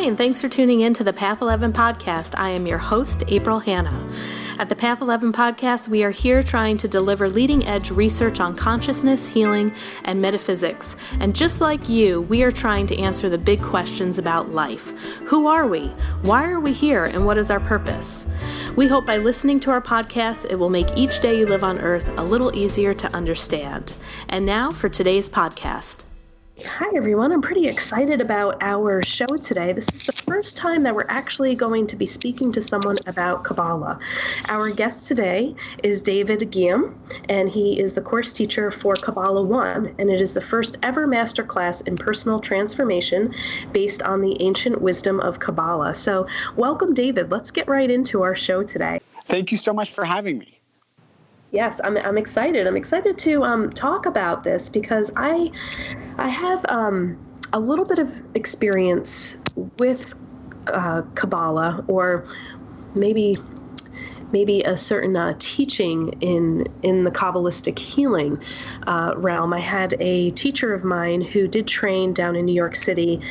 and thanks for tuning in to the Path 11 podcast. I am your host, April Hanna. At the Path 11 podcast, we are here trying to deliver leading-edge research on consciousness, healing, and metaphysics. And just like you, we are trying to answer the big questions about life. Who are we? Why are we here? And what is our purpose? We hope by listening to our podcast, it will make each day you live on Earth a little easier to understand. And now for today's podcast. Hi, everyone. I'm pretty excited about our show today. This is the first time that we're actually going to be speaking to someone about Kabbalah. Our guest today is David Ghiyam, and he is the course teacher for Kabbalah One, and it is the first ever masterclass in personal transformation based on the ancient wisdom of Kabbalah. So welcome, David. Let's get right into our show today. Thank you so much for having me. Yes, I'm excited. I'm excited to talk about this because I have a little bit of experience with Kabbalah, or maybe a certain teaching in the Kabbalistic healing realm. I had a teacher of mine who did train down in New York City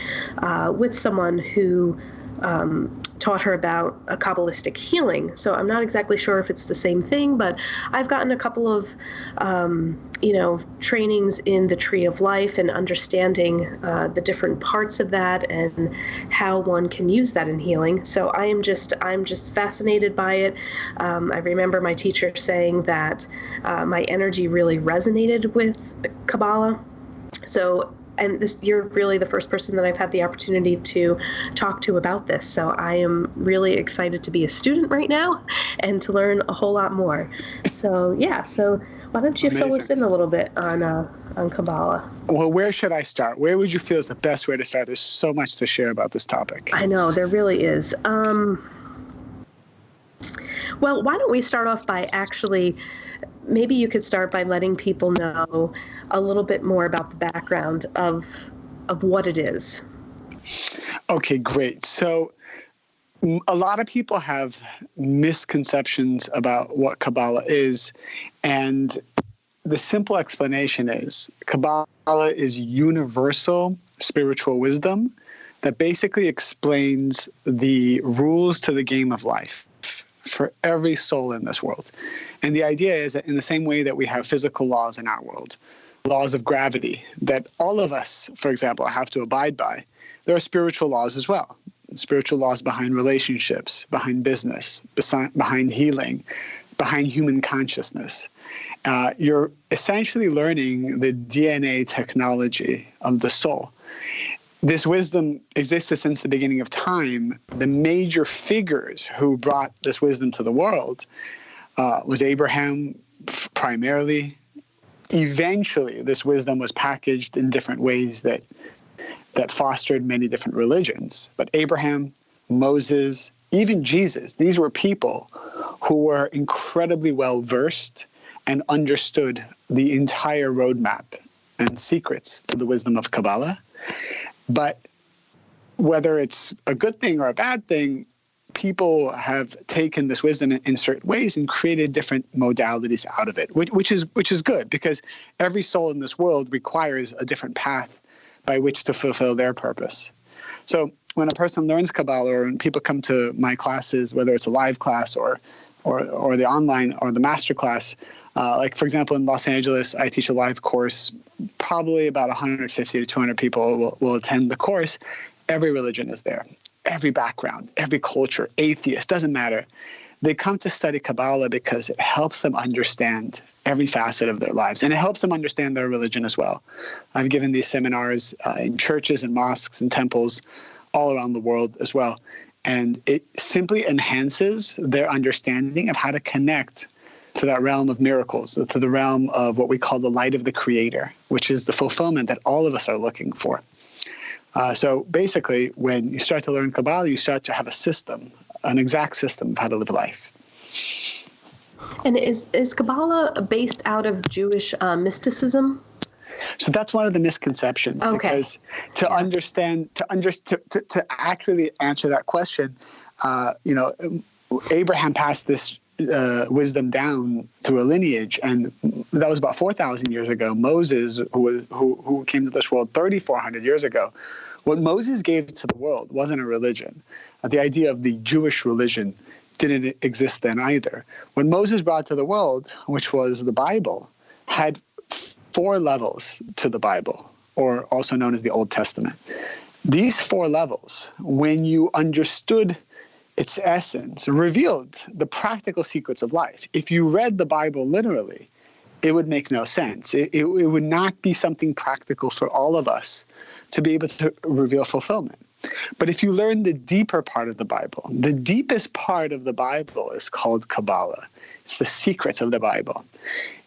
with someone who taught her about a Kabbalistic healing. So I'm not exactly sure if it's the same thing, but I've gotten a couple of, trainings in the Tree of Life and understanding the different parts of that and how one can use that in healing. So I'm just fascinated by it. I remember my teacher saying that my energy really resonated with Kabbalah. And you're really the first person that I've had the opportunity to talk to about this. So I am really excited to be a student right now and to learn a whole lot more. So why don't you fill us in a little bit on Kabbalah? Well, where should I start? Where would you feel is the best way to start? There's so much to share about this topic. I know, there really is. Well, why don't we start off by maybe you could start by letting people know a little bit more about the background of what it is. Okay, great. So a lot of people have misconceptions about what Kabbalah is, and the simple explanation is Kabbalah is universal spiritual wisdom that basically explains the rules to the game of life for every soul in this world. And the idea is that in the same way that we have physical laws in our world, laws of gravity that all of us, for example, have to abide by, there are spiritual laws as well. Spiritual laws behind relationships, behind business, behind healing, behind human consciousness. You're essentially learning the DNA technology of the soul. This wisdom existed since the beginning of time. The major figures who brought this wisdom to the world was Abraham primarily. Eventually, this wisdom was packaged in different ways that fostered many different religions. But Abraham, Moses, even Jesus, these were people who were incredibly well-versed and understood the entire roadmap and secrets to the wisdom of Kabbalah. But whether it's a good thing or a bad thing, people have taken this wisdom in certain ways and created different modalities out of it, which is good, because every soul in this world requires a different path by which to fulfill their purpose. So when a person learns Kabbalah, or when people come to my classes, whether it's a live class or the online or the master class, like for example in Los Angeles, I teach a live course. Probably about 150 to 200 people will attend the course. Every religion is there, every background, every culture, atheist, doesn't matter. They come to study Kabbalah because it helps them understand every facet of their lives, and it helps them understand their religion as well. I've given these seminars in churches and mosques and temples all around the world as well, and it simply enhances their understanding of how to connect to that realm of miracles, to the realm of what we call the light of the Creator, which is the fulfillment that all of us are looking for. So basically, when you start to learn Kabbalah, you start to have a system, an exact system of how to live life. And is Kabbalah based out of Jewish mysticism? So that's one of the misconceptions. Okay. Because to accurately answer that question, Abraham passed this wisdom down through a lineage, and that was about 4,000 years ago. Moses, who came to this world 3,400 years ago, What Moses gave to the world wasn't a religion. The idea of the Jewish religion didn't exist then either. What Moses brought to the world, which was the Bible, had 4 levels to the Bible, or also known as the Old Testament. These 4 levels, when you understood its essence, revealed the practical secrets of life. If you read the Bible literally, it would make no sense. It would not be something practical for all of us to be able to reveal fulfillment. But if you learn the deeper part of the Bible, the deepest part of the Bible is called Kabbalah. It's the secrets of the Bible.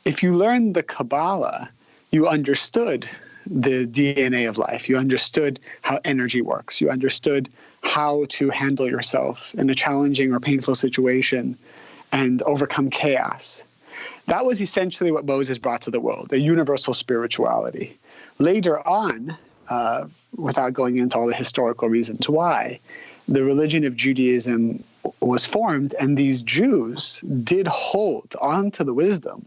If you learn the Kabbalah, you understood the DNA of life. You understood how energy works. You understood how to handle yourself in a challenging or painful situation and overcome chaos. That was essentially what Moses brought to the world, a universal spirituality. Later on, without going into all the historical reasons why, the religion of Judaism was formed, and these Jews did hold on to the wisdom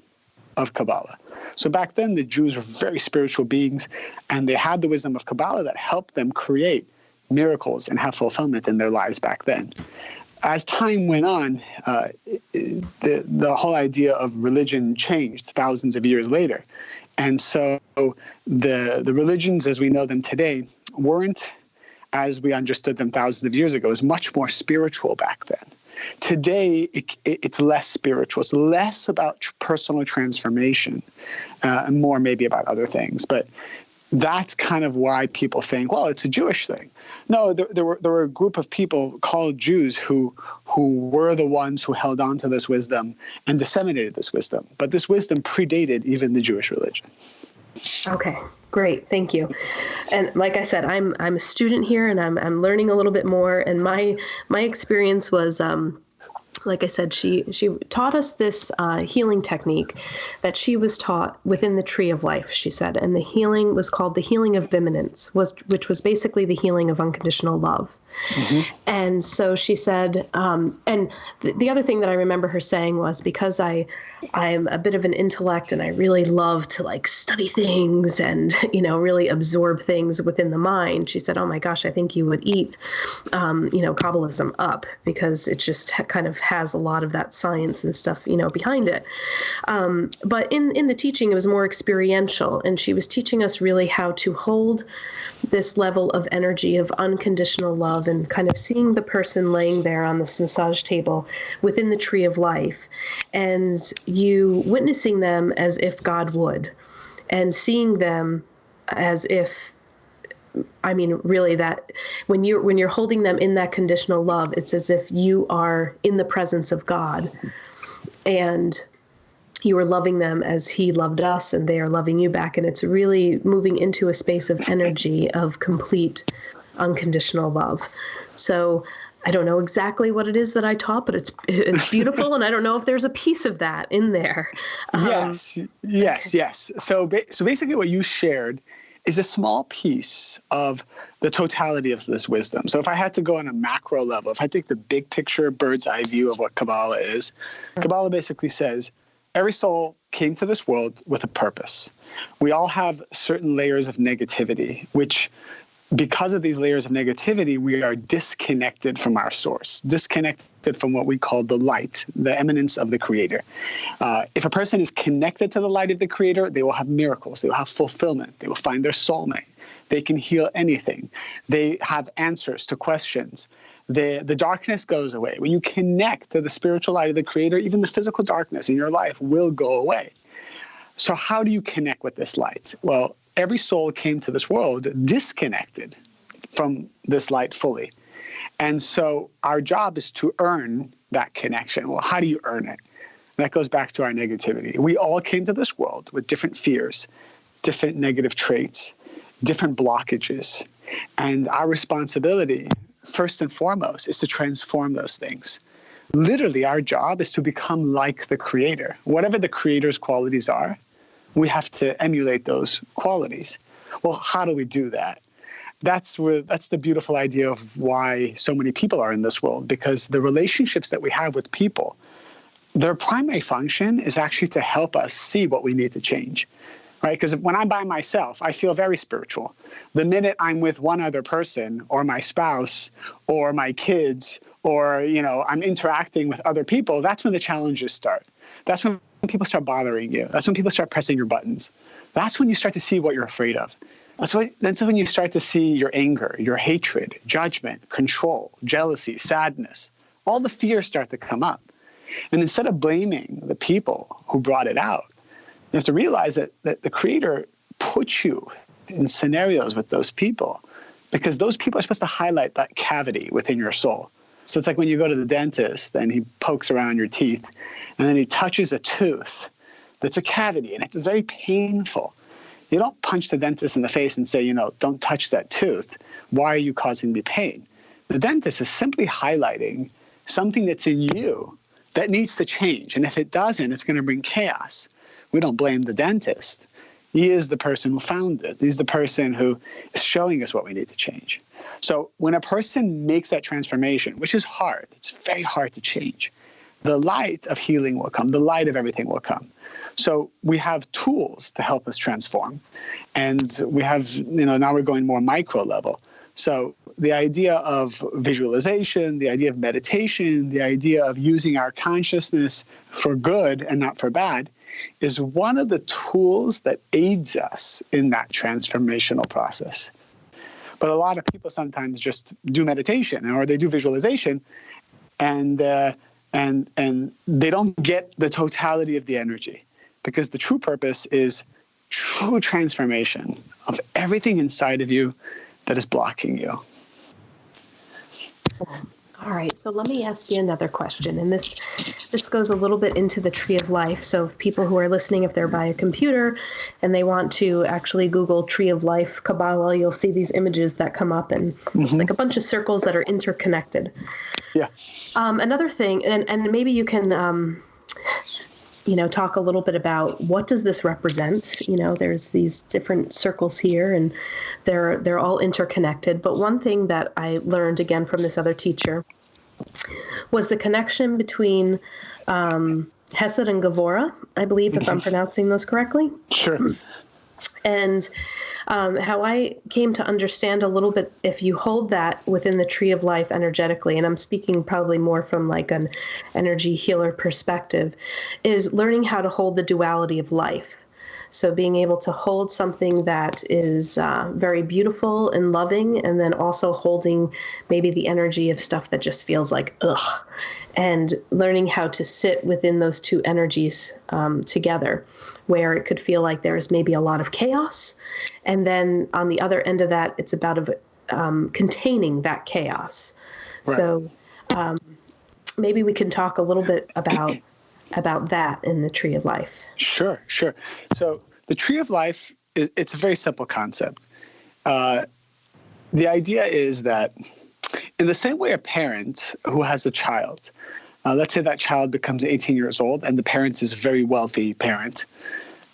of Kabbalah. So back then, the Jews were very spiritual beings, and they had the wisdom of Kabbalah that helped them create miracles and have fulfillment in their lives back then. As time went on, the whole idea of religion changed thousands of years later. And so the religions as we know them today weren't as we understood them thousands of years ago. It was much more spiritual back then. Today, it's less spiritual. It's less about personal transformation and more maybe about other things. But that's kind of why people think, well, it's a Jewish thing. No, there were a group of people called Jews who were the ones who held on to this wisdom and disseminated this wisdom. But this wisdom predated even the Jewish religion. Okay, great. Thank you. And like I said, I'm a student here, and I'm learning a little bit more. And my experience was, like I said, she taught us this healing technique that she was taught within the tree of life, she said. And the healing was called the healing of immanence, which was basically the healing of unconditional love. Mm-hmm. And so she said, and the other thing that I remember her saying was, because I'm a bit of an intellect and I really love to like study things and, really absorb things within the mind. She said, oh my gosh, I think you would eat, Kabbalism up, because it just kind of has a lot of that science and stuff, behind it. But in the teaching, it was more experiential. And she was teaching us really how to hold this level of energy of unconditional love and kind of seeing the person laying there on this massage table within the tree of life, and you witnessing them as if God would, and seeing them as if, really, that when you're holding them in that conditional love, it's as if you are in the presence of God, and you are loving them as He loved us, and they are loving you back. And it's really moving into a space of energy of complete unconditional love. So I don't know exactly what it is that I taught, but it's beautiful, and I don't know if there's a piece of that in there. Yes. So basically what you shared is a small piece of the totality of this wisdom. So if I had to go on a macro level, if I take the big picture, bird's eye view of what Kabbalah is, Kabbalah basically says every soul came to this world with a purpose. We all have certain layers of negativity, which because of these layers of negativity, we are disconnected from our source, disconnected from what we call the light, the eminence of the Creator. If a person is connected to the light of the Creator, they will have miracles. They will have fulfillment. They will find their soulmate. They can heal anything. They have answers to questions. The darkness goes away. When you connect to the spiritual light of the Creator, even the physical darkness in your life will go away. So how do you connect with this light? Well, every soul came to this world disconnected from this light fully. And so our job is to earn that connection. Well, how do you earn it? That goes back to our negativity. We all came to this world with different fears, different negative traits, different blockages. And our responsibility, first and foremost, is to transform those things. Literally, our job is to become like the Creator. Whatever the Creator's qualities are, we have to emulate those qualities. Well, how do we do that? That's the beautiful idea of why so many people are in this world, because the relationships that we have with people, their primary function is actually to help us see what we need to change. right? Because when I'm by myself, I feel very spiritual. The minute I'm with one other person or my spouse or my kids or, I'm interacting with other people, that's when the challenges start. That's when people start bothering you. That's when people start pressing your buttons. That's when you start to see what you're afraid of. That's when you start to see your anger, your hatred, judgment, control, jealousy, sadness. All the fears start to come up. And instead of blaming the people who brought it out, you have to realize that the Creator put you in scenarios with those people because those people are supposed to highlight that cavity within your soul. So it's like when you go to the dentist and he pokes around your teeth and then he touches a tooth that's a cavity and it's very painful. You don't punch the dentist in the face and say, don't touch that tooth. Why are you causing me pain? The dentist is simply highlighting something that's in you that needs to change. And if it doesn't, it's going to bring chaos. We don't blame the dentist. He is the person who found it. He's the person who is showing us what we need to change. So when a person makes that transformation, which is hard, it's very hard to change, the light of healing will come. The light of everything will come. So we have tools to help us transform. And we have, now we're going more micro level. So the idea of visualization, the idea of meditation, the idea of using our consciousness for good and not for bad is one of the tools that aids us in that transformational process. But a lot of people sometimes just do meditation or they do visualization and they don't get the totality of the energy, because the true purpose is true transformation of everything inside of you that is blocking you. All right, so let me ask you another question, and this goes a little bit into the tree of life. So if people who are listening, if they're by a computer and they want to actually Google tree of life Kabbalah, you'll see these images that come up, and it's like a bunch of circles that are interconnected. Yeah. Another thing, and maybe you can talk a little bit about what does this represent? There's these different circles here and they're all interconnected. But one thing that I learned again from this other teacher was the connection between Hesed and Gevurah, I believe, if I'm pronouncing those correctly. Sure. And how I came to understand a little bit, if you hold that within the tree of life energetically, and I'm speaking probably more from like an energy healer perspective, is learning how to hold the duality of life. So being able to hold something that is very beautiful and loving, and then also holding maybe the energy of stuff that just feels like ugh, and learning how to sit within those two energies together, where it could feel like there's maybe a lot of chaos, and then on the other end of that, it's about containing that chaos. Right. So maybe we can talk a little bit about that in the tree of life. Sure. So the tree of life, it's a very simple concept. The idea is that in the same way a parent who has a child, let's say that child becomes 18 years old and the parent is a very wealthy parent,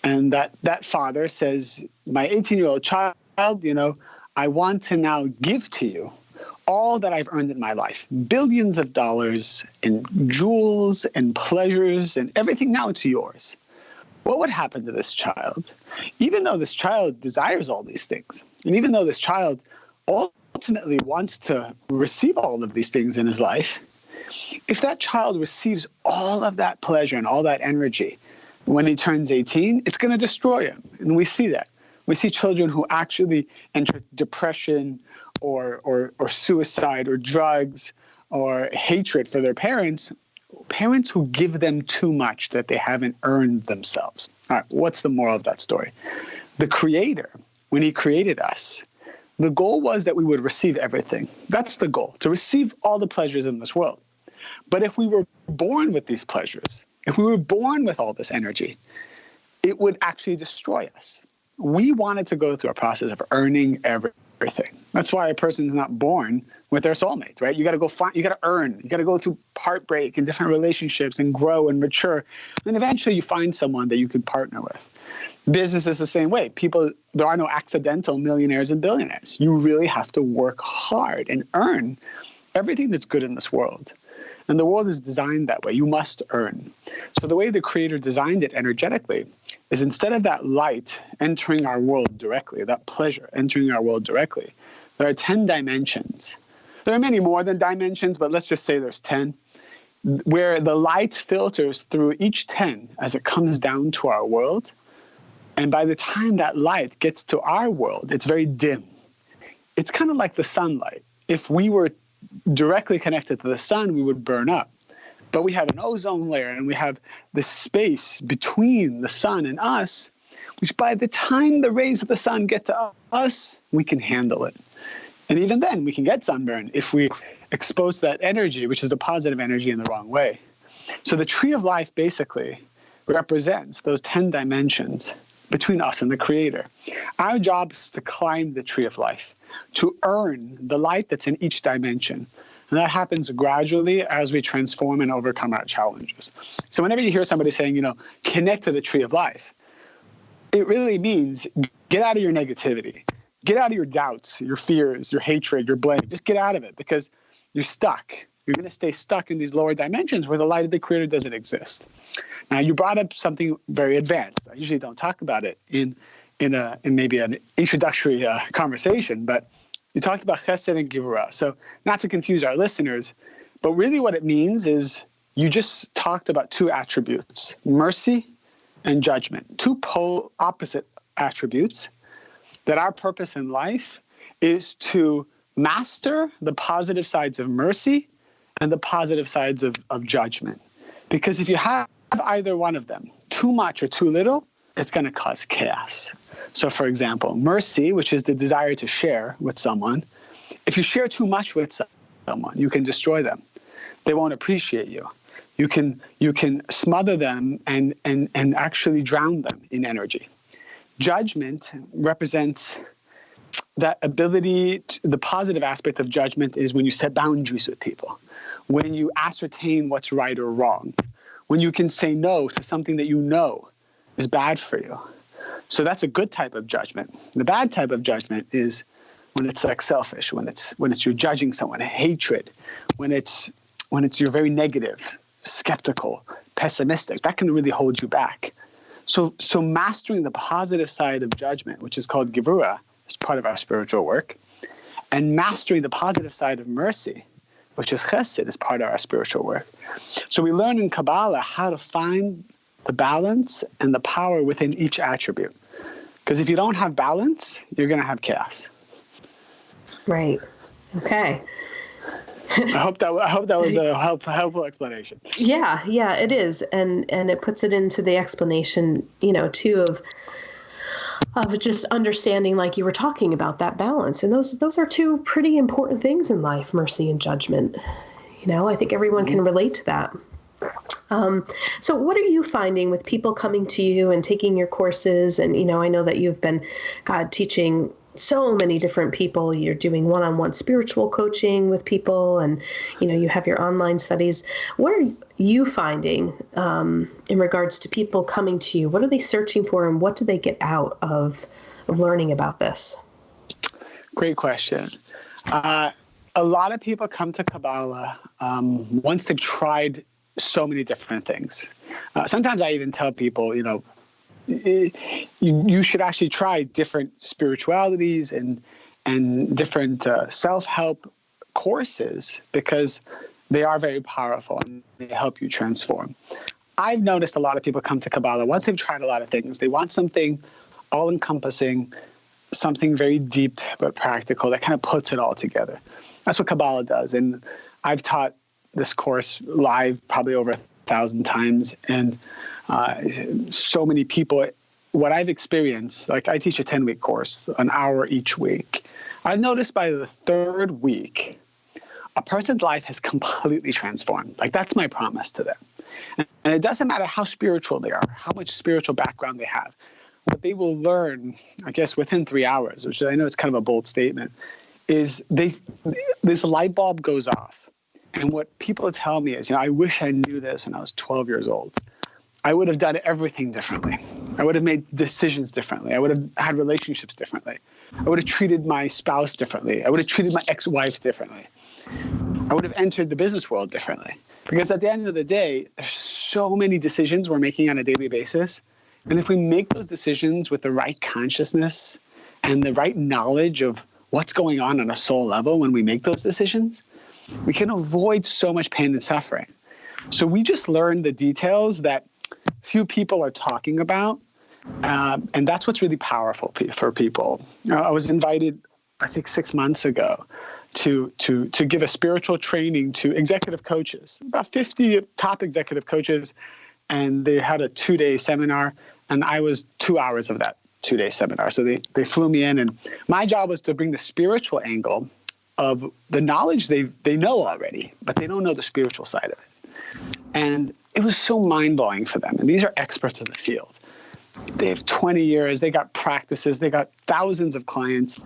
and that father says, my 18-year-old child, I want to now give to you all that I've earned in my life, billions of dollars in jewels and pleasures and everything, now it's yours. What would happen to this child? Even though this child desires all these things, and even though this child ultimately wants to receive all of these things in his life, if that child receives all of that pleasure and all that energy when he turns 18, it's going to destroy him. And we see that. We see children who actually enter depression or suicide or drugs or hatred for their parents who give them too much that they haven't earned themselves. All right, what's the moral of that story? The Creator, when he created us, the goal was that we would receive everything. That's the goal, to receive all the pleasures in this world. But if we were born with these pleasures, if we were born with all this energy, it would actually destroy us. We wanted to go through a process of earning everything. That's why a person's not born with their soulmate, right? You got to go find, you got to earn, you got to go through heartbreak and different relationships and grow and mature. And eventually you find someone that you can partner with. Business is the same way. There are no accidental millionaires and billionaires. You really have to work hard and earn everything that's good in this world. And the world is designed that way. You must earn. So the way the Creator designed it energetically is instead of that light entering our world directly, that pleasure entering our world directly, there are 10 dimensions. There are many more than dimensions, but let's just say there's 10, where the light filters through each 10 as it comes down to our world. And by the time that light gets to our world, it's very dim. It's kind of like the sunlight. If we were directly connected to the sun, we would burn up. But we have an ozone layer, and we have this space between the sun and us, which by the time the rays of the sun get to us, we can handle it. And even then, we can get sunburn if we expose that energy, which is the positive energy, in the wrong way. So the tree of life basically represents those 10 dimensions between us and the Creator. Our job is to climb the tree of life, to earn the light that's in each dimension. And that happens gradually as we transform and overcome our challenges. So whenever you hear somebody saying, connect to the tree of life, it really means get out of your negativity. Get out of your doubts, your fears, your hatred, your blame. Just get out of it, because you're stuck. You're going to stay stuck in these lower dimensions where the light of the Creator doesn't exist. Now, you brought up something very advanced. I usually don't talk about it in maybe an introductory conversation, but you talked about chesed and gevurah. So not to confuse our listeners, but really what it means is you just talked about two attributes, mercy and judgment, two opposite attributes, that our purpose in life is to master the positive sides of mercy and the positive sides of judgment. Because if you have either one of them, too much or too little, it's going to cause chaos. So for example, mercy, which is the desire to share with someone, if you share too much with someone, you can destroy them. They won't appreciate you. You can smother them and actually drown them in energy. Judgment represents that ability, the positive aspect of judgment is when you set boundaries with people, when you ascertain what's right or wrong, when you can say no to something that you know is bad for you. So that's a good type of judgment. The bad type of judgment is when it's like selfish, when it's you're judging someone, hatred, when it's you're very negative, skeptical, pessimistic. That can really hold you back. So mastering the positive side of judgment, which is called gevurah, is part of our spiritual work, and mastering the positive side of mercy, which is chesed, is part of our spiritual work. So we learn in Kabbalah how to find the balance and the power within each attribute. Because if you don't have balance, you're going to have chaos. Right. Okay. I hope that was a helpful explanation. Yeah, it is, and it puts it into the explanation, too, of just understanding, like you were talking about, that balance. And those are two pretty important things in life, mercy and judgment. I think everyone can relate to that. So what are you finding with people coming to you and taking your courses? And, I know that you've been, teaching so many different people. You're doing one-on-one spiritual coaching with people, and, you have your online studies. What are you finding in regards to people coming to you? What are they searching for, and what do they get out of learning about this? Great question. A lot of people come to Kabbalah once they've tried so many different things. Sometimes I even tell people, you should actually try different spiritualities and different self-help courses, because they are very powerful and they help you transform. I've noticed a lot of people come to Kabbalah once they've tried a lot of things. They want something all-encompassing, something very deep but practical that kind of puts it all together. That's what Kabbalah does. And I've taught this course live probably over 1,000 times, and so many people. What I've experienced, like I teach a 10-week course, an hour each week. I've noticed by the third week, a person's life has completely transformed. Like, that's my promise to them. And it doesn't matter how spiritual they are, how much spiritual background they have. What they will learn, I guess, within 3 hours, which I know it's kind of a bold statement, is this light bulb goes off. And what people tell me is, I wish I knew this when I was 12 years old. I would have done everything differently. I would have made decisions differently. I would have had relationships differently. I would have treated my spouse differently. I would have treated my ex-wife differently. I would have entered the business world differently. Because at the end of the day, there's so many decisions we're making on a daily basis, And if we make those decisions with the right consciousness and the right knowledge of what's going on a soul level when we make those decisions, we can avoid so much pain and suffering. So we just learned the details that few people are talking about, and that's what's really powerful for people. I was invited, I think 6 months ago, to give a spiritual training to executive coaches, about 50 top executive coaches, and they had a 2-day seminar, and I was 2 hours of that 2-day seminar. So they flew me in, and my job was to bring the spiritual angle of the knowledge they know already, but they don't know the spiritual side of it. And it was so mind-blowing for them. And these are experts in the field. They have 20 years, they got practices, they got thousands of clients.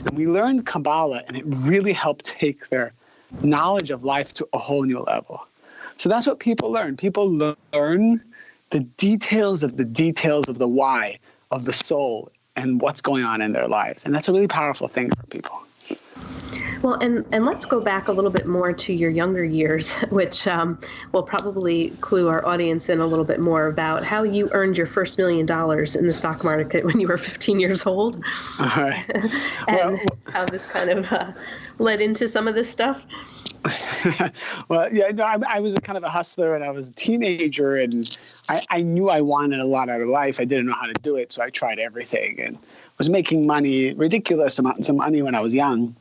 And we learned Kabbalah, and it really helped take their knowledge of life to a whole new level. So that's what people learn. People learn the details of the why of the soul and what's going on in their lives. And that's a really powerful thing for people. Well, and let's go back a little bit more to your younger years, which will probably clue our audience in a little bit more about how you earned your first $1 million in the stock market when you were 15 years old. All right. And how this kind of led into some of this stuff. Well, yeah, no, I was a kind of a hustler, and I was a teenager, and I knew I wanted a lot out of life. I didn't know how to do it, so I tried everything and was making money, ridiculous amounts of money when I was young.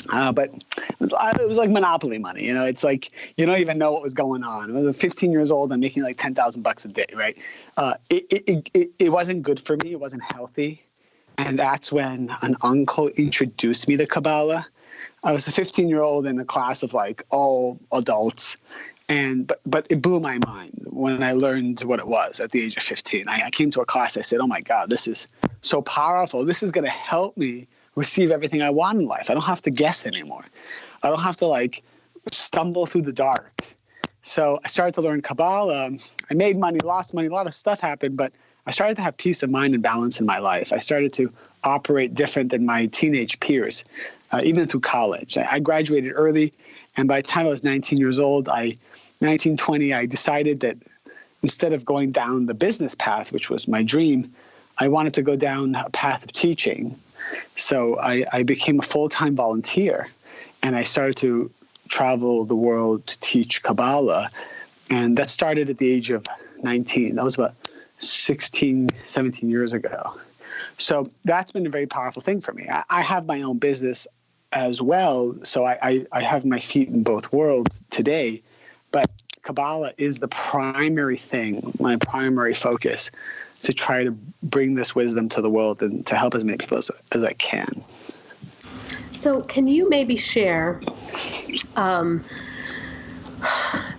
But it was like Monopoly money, you know. It's like you don't even know what was going on. I was 15 years old. I'm making like $10,000 a day, right? It wasn't good for me. It wasn't healthy, and that's when an uncle introduced me to Kabbalah. I was a 15-year-old in a class of like all adults, but it blew my mind when I learned what it was at the age of 15. I came to a class. I said, "Oh my God, this is so powerful. This is going to help me receive everything I want in life. I don't have to guess anymore. I don't have to like stumble through the dark." So I started to learn Kabbalah. I made money, lost money, a lot of stuff happened, but I started to have peace of mind and balance in my life. I started to operate different than my teenage peers, even through college. I graduated early, and by the time I was 19 years old, 1920, I decided that instead of going down the business path, which was my dream, I wanted to go down a path of teaching. So I became a full-time volunteer, and I started to travel the world to teach Kabbalah. And that started at the age of 19. That was about 16, 17 years ago. So that's been a very powerful thing for me. I have my own business as well, so I have my feet in both worlds today. But Kabbalah is the primary thing, my primary focus, to try to bring this wisdom to the world and to help as many people as I can. So can you maybe share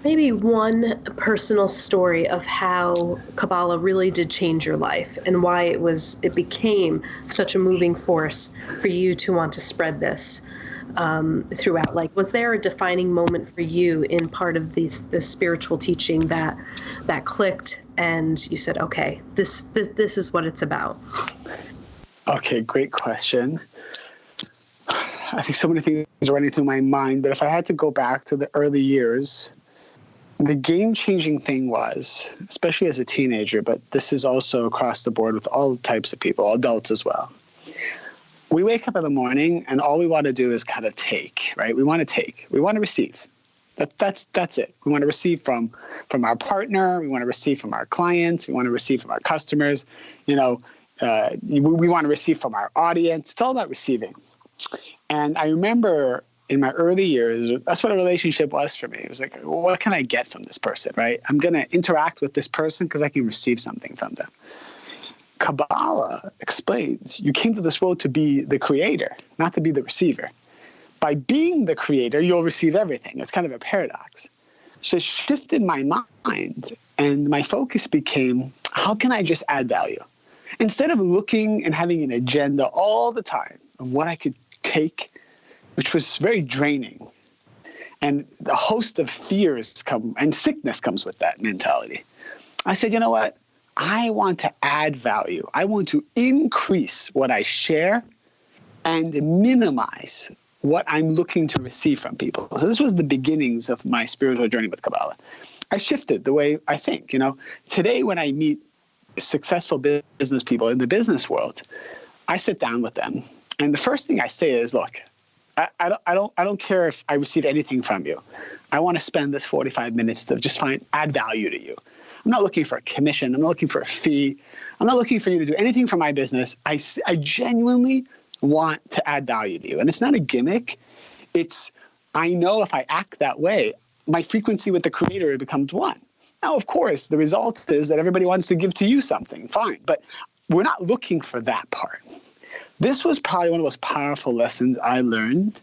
maybe one personal story of how Kabbalah really did change your life and why it became such a moving force for you to want to spread this throughout? Like, was there a defining moment for you in part of this spiritual teaching that clicked and you said, okay, this is what it's about? Okay, great question. I think so many things are running through my mind, but if I had to go back to the early years, the game-changing thing was, especially as a teenager, but this is also across the board with all types of people, adults as well. We wake up in the morning and all we want to do is kind of take, right? We want to take. We want to receive. That's it. We want to receive from our partner. We want to receive from our clients. We want to receive from our customers. We want to receive from our audience. It's all about receiving. And I remember in my early years, that's what a relationship was for me. It was like, well, what can I get from this person, right? I'm going to interact with this person because I can receive something from them. Kabbalah explains you came to this world to be the creator, not to be the receiver. By being the creator, you'll receive everything. It's kind of a paradox. So it shifted my mind, and my focus became, how can I just add value? Instead of looking and having an agenda all the time of what I could take, which was very draining. And the host of fears come, and sickness comes with that mentality. I said, you know what? I want to add value. I want to increase what I share and minimize what I'm looking to receive from people. So this was the beginnings of my spiritual journey with Kabbalah. I shifted the way I think. Today when I meet successful business people in the business world, I sit down with them, and the first thing I say is, look, I don't care if I receive anything from you. I want to spend this 45 minutes to just add value to you. I'm not looking for a commission. I'm not looking for a fee. I'm not looking for you to do anything for my business. I genuinely want to add value to you. And it's not a gimmick. I know if I act that way, my frequency with the creator becomes one. Now, of course, the result is that everybody wants to give to you something. Fine. But we're not looking for that part. This was probably one of the most powerful lessons I learned,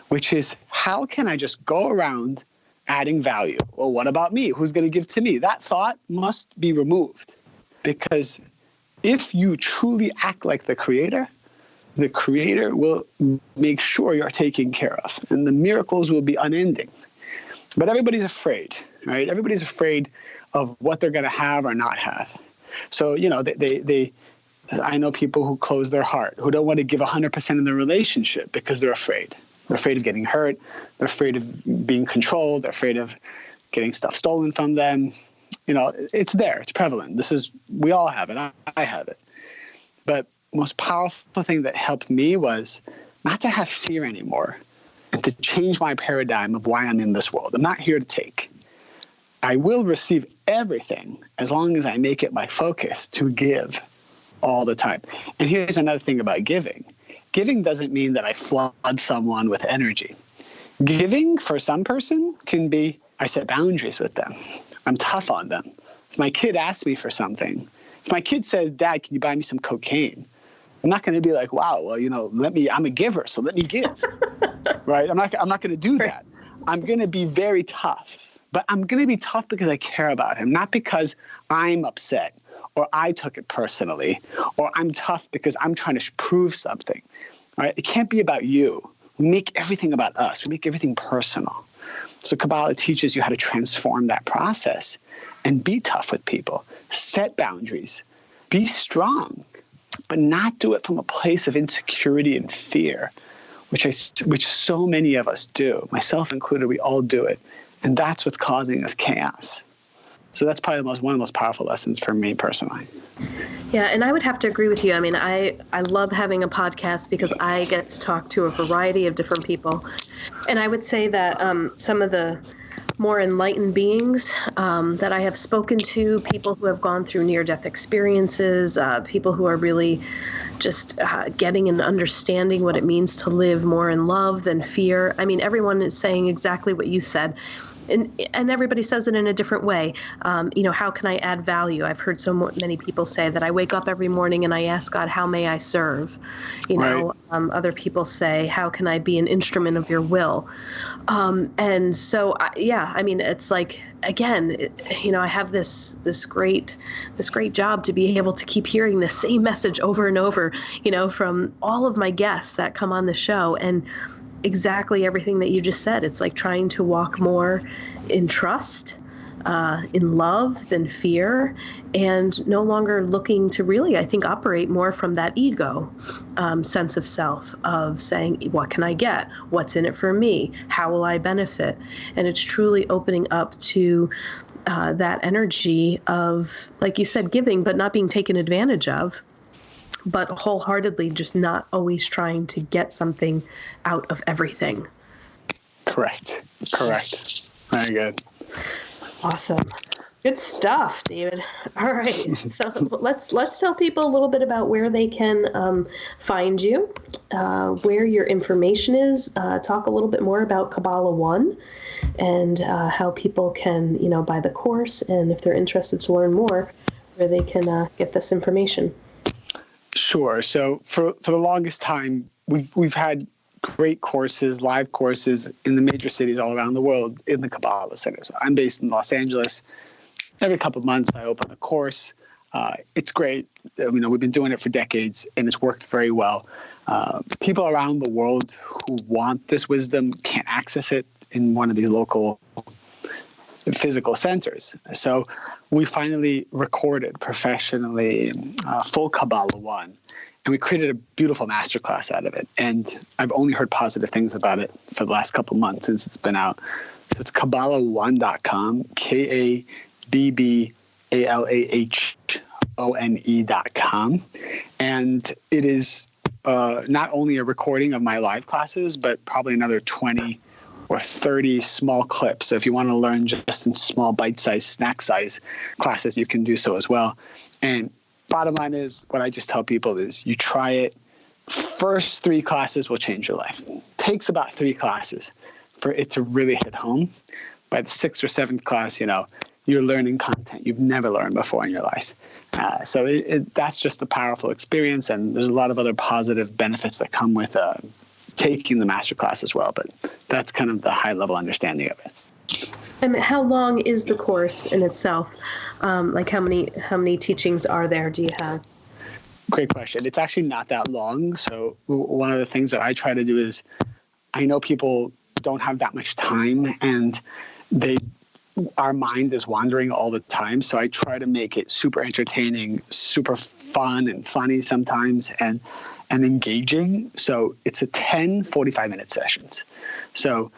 which is, how can I just go around adding value? Well, what about me? Who's going to give to me? That thought must be removed, because if you truly act like the creator will make sure you're taken care of, and the miracles will be unending. But everybody's afraid, right? Everybody's afraid of what they're going to have or not have. So, I know people who close their heart, who don't want to give 100% in the relationship because they're afraid. They're afraid of getting hurt. They're afraid of being controlled. They're afraid of getting stuff stolen from them. It's there. It's prevalent. We all have it. I have it. But the most powerful thing that helped me was not to have fear anymore, and to change my paradigm of why I'm in this world. I'm not here to take. I will receive everything as long as I make it my focus to give all the time. And here's another thing about giving. Giving doesn't mean that I flood someone with energy. Giving for some person can be, I set boundaries with them. I'm tough on them. If my kid asks me for something, if my kid says, Dad, can you buy me some cocaine? I'm not going to be like, wow, well, I'm a giver, so let me give, right? I'm not going to do that. I'm going to be very tough, but I'm going to be tough because I care about him, not because I'm upset, or I took it personally, or I'm tough because I'm trying to prove something, right? It can't be about you. We make everything about us. We make everything personal. So Kabbalah teaches you how to transform that process and be tough with people, set boundaries, be strong, but not do it from a place of insecurity and fear, which so many of us do, myself included. We all do it, and that's what's causing us chaos. So that's probably one of the most powerful lessons for me personally. Yeah, and I would have to agree with you. I mean, I love having a podcast because I get to talk to a variety of different people. And I would say that some of the more enlightened beings that I have spoken to, people who have gone through near-death experiences, people who are really just getting and understanding what it means to live more in love than fear. I mean, everyone is saying exactly what you said. And everybody says it in a different way. How can I add value? I've heard so many people say that I wake up every morning and I ask God, how may I serve? Right. Other people say, how can I be an instrument of your will? And so, it's like, again, I have this great job to be able to keep hearing the same message over and over, from all of my guests that come on the show. And exactly everything that you just said. It's like trying to walk more in trust, in love than fear, and no longer looking to really, I think, operate more from that ego sense of self, of saying, what can I get? What's in it for me? How will I benefit? And it's truly opening up to that energy of, like you said, giving, but not being taken advantage of, but wholeheartedly just not always trying to get something out of everything. Correct. Very good. Awesome. Good stuff, David. All right. So let's tell people a little bit about where they can find you, where your information is, talk a little bit more about Kabbalah One, and how people can, buy the course, and if they're interested to learn more, where they can get this information. Sure. So for the longest time, we've had great courses, live courses in the major cities all around the world in the Kabbalah Centre. So I'm based in Los Angeles. Every couple of months, I open a course. It's great. We've been doing it for decades, and it's worked very well. People around the world who want this wisdom can't access it in one of these local physical centers. So we finally recorded professionally full Kabbalah One, and we created a beautiful masterclass out of it. And I've only heard positive things about it for the last couple months since it's been out. So it's KabbalahOne.com, KabbalahOne.com. KabbalahOne.com. And it is not only a recording of my live classes, but probably another 20 or 30 small clips. So if you want to learn just in small bite-sized, snack-sized classes, you can do so as well. And bottom line is, what I just tell people is you try it. First 3 classes will change your life. It takes about 3 classes for it to really hit home. By the 6th or 7th class, you're learning content you've never learned before in your life. So that's just a powerful experience, and there's a lot of other positive benefits that come with taking the masterclass as well. But that's kind of the high-level understanding of it. And how long is the course in itself? Like how many teachings are there? Do you have? Great question. It's actually not that long. So one of the things that I try to do is, I know people don't have that much time, and our mind is wandering all the time. So I try to make it super entertaining, super fun and funny sometimes, and engaging. So it's a 10 45-minute sessions. So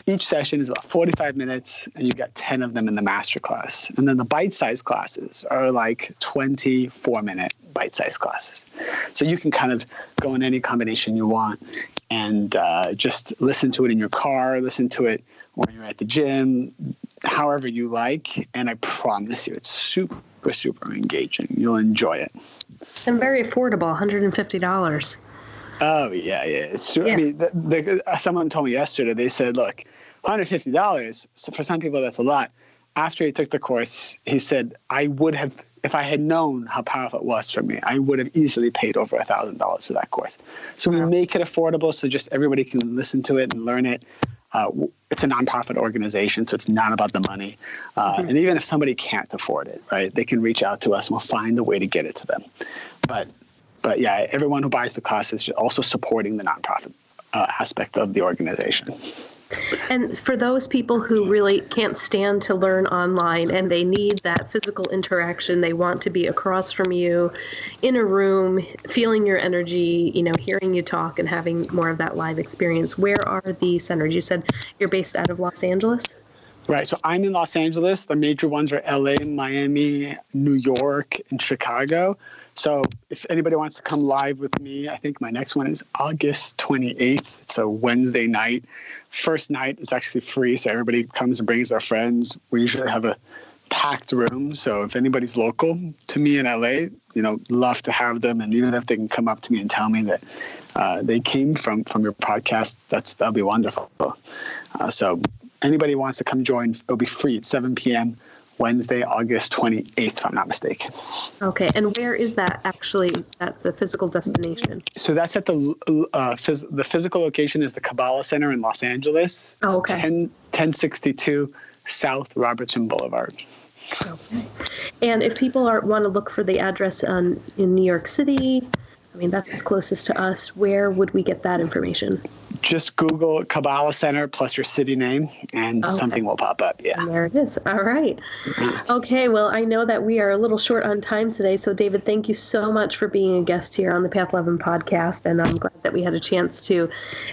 each session is about 45 minutes, and you get 10 of them in the master class. And then the bite-sized classes are like 24-minute bite-sized classes. So you can kind of go in any combination you want and just listen to it in your car, listen to it when you're at the gym, however you like. And I promise you, it's super, super engaging. You'll enjoy it. And very affordable, $150. Oh, yeah. I mean, someone told me yesterday, they said, look, $150, so for some people that's a lot. After he took the course, he said, I would have, if I had known how powerful it was for me, I would have easily paid over $1,000 for that course. So we make it affordable so just everybody can listen to it and learn it. It's a nonprofit organization, so it's not about the money. And even if somebody can't afford it, right, they can reach out to us and we'll find a way to get it to them. But yeah, everyone who buys the class is also supporting the nonprofit aspect of the organization. And for those people who really can't stand to learn online and they need that physical interaction, they want to be across from you in a room, feeling your energy, hearing you talk and having more of that live experience, where are the centers? You said you're based out of Los Angeles? Right. So I'm in Los Angeles. The major ones are LA, Miami, New York, and Chicago. So if anybody wants to come live with me, I think my next one is August 28th. It's a Wednesday night. First night is actually free, so everybody comes and brings their friends. We usually have a packed room. So if anybody's local to me in LA, love to have them. And even if they can come up to me and tell me that they came from your podcast, that'll be wonderful. So anybody wants to come join, it'll be free at 7 p.m. Wednesday, August 28th, if I'm not mistaken. Okay. And where is that actually? That's the physical destination? So that's at the physical location is the Kabbalah Centre in Los Angeles. Oh, okay. 1062 South Robertson Boulevard. Okay. And if people want to look for the address in New York City, I mean, that's closest to us. Where would we get that information? Just Google Kabbalah Centre plus your city name, and something will pop up. Yeah. And there it is. All right. Okay. Well, I know that we are a little short on time today. So, David, thank you so much for being a guest here on the Path 11 podcast. And I'm glad that we had a chance to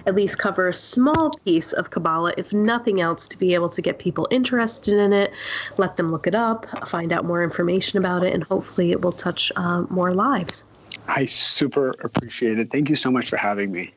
at least cover a small piece of Kabbalah, if nothing else, to be able to get people interested in it, let them look it up, find out more information about it, and hopefully it will touch more lives. I super appreciate it. Thank you so much for having me.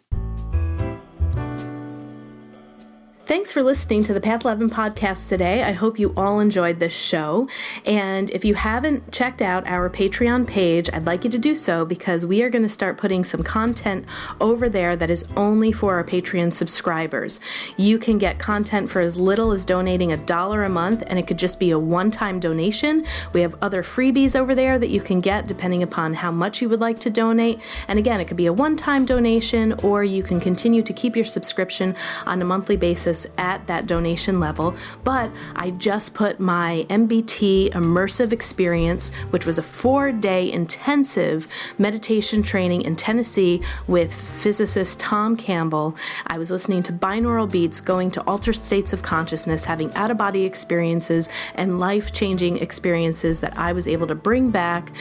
Thanks for listening to the Path 11 podcast today. I hope you all enjoyed this show. And if you haven't checked out our Patreon page, I'd like you to do so, because we are going to start putting some content over there that is only for our Patreon subscribers. You can get content for as little as donating $1 a month, and it could just be a one-time donation. We have other freebies over there that you can get depending upon how much you would like to donate. And again, it could be a one-time donation, or you can continue to keep your subscription on a monthly basis at that donation level. But I just put my MBT immersive experience, which was a 4-day intensive meditation training in Tennessee with physicist Tom Campbell. I was listening to binaural beats, going to altered states of consciousness, having out-of-body experiences and life-changing experiences that I was able to bring back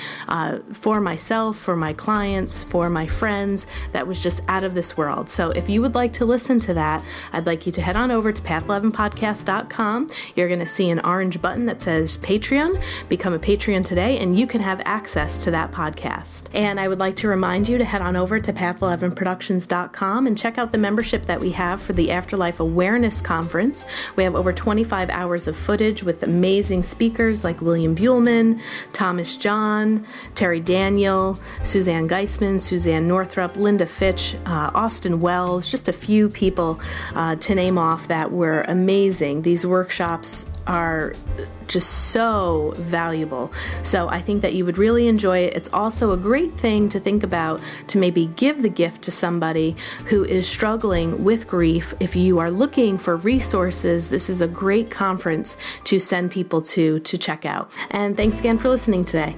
for myself, for my clients, for my friends. That was just out of this world. So if you would like to listen to that, I'd like you to head on on over to path11podcast.com. You're going to see an orange button that says Patreon. Become a Patreon today, and you can have access to that podcast. And I would like to remind you to head on over to path11productions.com and check out the membership that we have for the Afterlife Awareness Conference. We have over 25 hours of footage with amazing speakers like William Buhlman, Thomas John, Terry Daniel, Suzanne Geisman, Suzanne Northrup, Linda Fitch, Austin Wells, just a few people to name off that were amazing. These workshops are just so valuable. So I think that you would really enjoy it. It's also a great thing to think about to maybe give the gift to somebody who is struggling with grief. If you are looking for resources, this is a great conference to send people to check out. And thanks again for listening today.